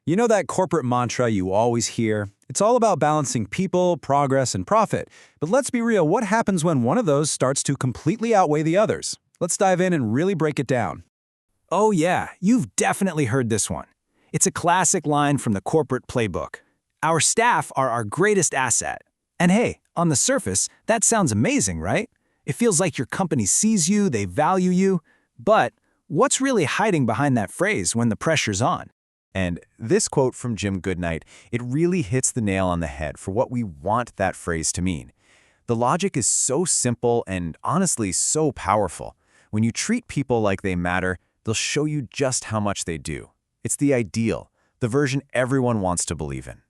You know that corporate mantra you always hear? It's all about balancing people, progress, and profit. But let's be real, what happens when one of those starts to completely outweigh the others? Let's dive in and really break it down. Oh yeah, you've definitely heard this one. It's a classic line from the corporate playbook. Our staff are our greatest asset. And hey, on the surface, that sounds amazing, right? It feels like your company sees you, they value you. But what's really hiding behind that phrase when the pressure's on? And this quote from Jim Goodnight, it really hits the nail on the head for what we want that phrase to mean. The logic is so simple and honestly so powerful. When you treat people like they matter, they'll show you just how much they do. It's the ideal, the version everyone wants to believe in.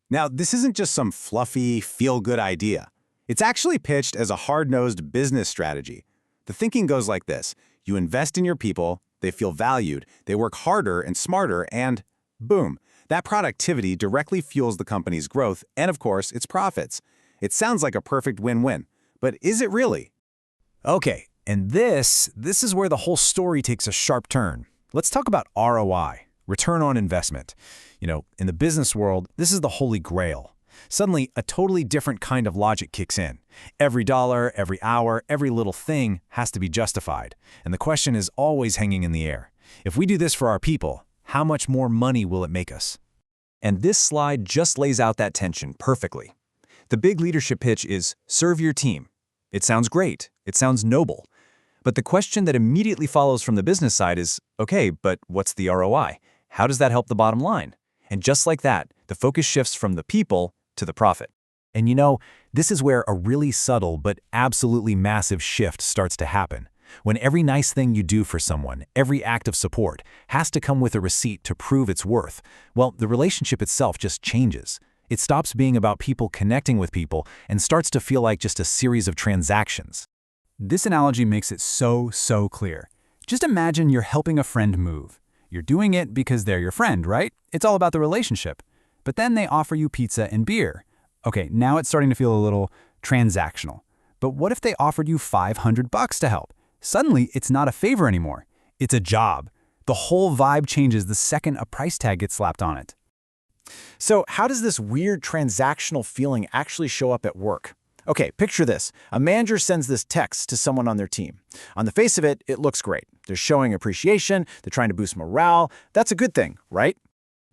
Now, this isn't just some fluffy, feel-good idea. It's actually pitched as a hard-nosed business strategy. The thinking goes like this. You invest in your people, they feel valued, they work harder and smarter, and boom, that productivity directly fuels the company's growth and, of course, its profits. It sounds like a perfect win-win, but is it really? Okay, and this is where the whole story takes a sharp turn. Let's talk about ROI, return on investment. You know, in the business world, this is the holy grail. Suddenly, a totally different kind of logic kicks in. Every dollar, every hour, every little thing has to be justified. And the question is always hanging in the air. If we do this for our people, how much more money will it make us? And this slide just lays out that tension perfectly. The big leadership pitch is, serve your team. It sounds great. It sounds noble. But the question that immediately follows from the business side is, okay, but what's the ROI? How does that help the bottom line? And just like that, the focus shifts from the people to the profit. And you know, this is where a really subtle but absolutely massive shift starts to happen. When every nice thing you do for someone, every act of support, has to come with a receipt to prove its worth, well, the relationship itself just changes. It stops being about people connecting with people and starts to feel like just a series of transactions. This analogy makes it so clear. Just imagine you're helping a friend move. You're doing it because they're your friend, right? It's all about the relationship. But then they offer you pizza and beer. Okay, now it's starting to feel a little transactional. But what if they offered you $500 to help? Suddenly, it's not a favor anymore. It's a job. The whole vibe changes the second a price tag gets slapped on it. So how does this weird transactional feeling actually show up at work? Okay, picture this. A manager sends this text to someone on their team. On the face of it, it looks great. They're showing appreciation, they're trying to boost morale. That's a good thing, right?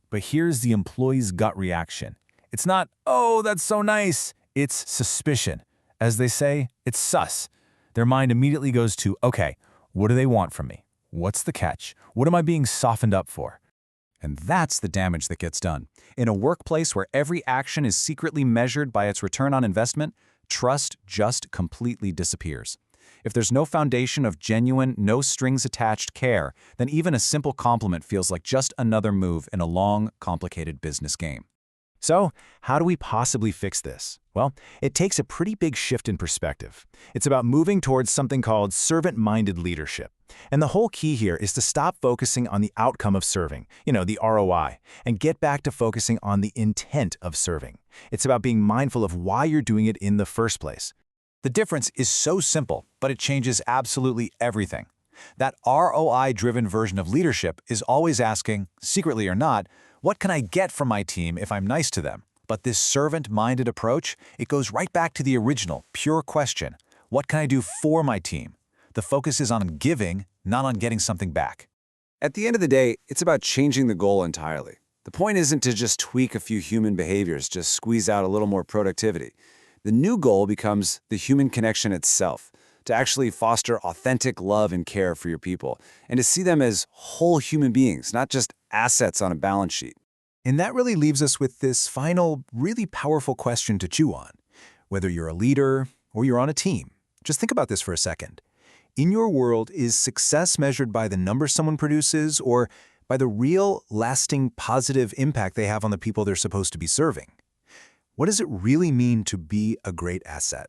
But here's the employee's gut reaction. It's not, oh, that's so nice. It's suspicion. As they say, it's sus. Their mind immediately goes to, okay, what do they want from me? What's the catch? What am I being softened up for? And that's the damage that gets done. In a workplace where every action is secretly measured by its return on investment, trust just completely disappears. If there's no foundation of genuine, no-strings-attached care, then even a simple compliment feels like just another move in a long, complicated business game. So, how do we possibly fix this? Well, it takes a pretty big shift in perspective. It's about moving towards something called servant-minded leadership. And the whole key here is to stop focusing on the outcome of serving, the ROI, and get back to focusing on the intent of serving. It's about being mindful of why you're doing it in the first place. The difference is so simple, but it changes absolutely everything. That ROI-driven version of leadership is always asking, secretly or not, what can I get from my team if I'm nice to them? But this servant-minded approach, it goes right back to the original, pure question. What can I do for my team? The focus is on giving, not on getting something back. At the end of the day, it's about changing the goal entirely. The point isn't to just tweak a few human behaviors, just squeeze out a little more productivity. The new goal becomes the human connection itself, to actually foster authentic love and care for your people, and to see them as whole human beings, not just assets on a balance sheet. And that really leaves us with this final, really powerful question to chew on. Whether you're a leader or you're on a team, just think about this for a second. In your world, is success measured by the number someone produces or by the real, lasting, positive impact they have on the people they're supposed to be serving? What does it really mean to be a great asset?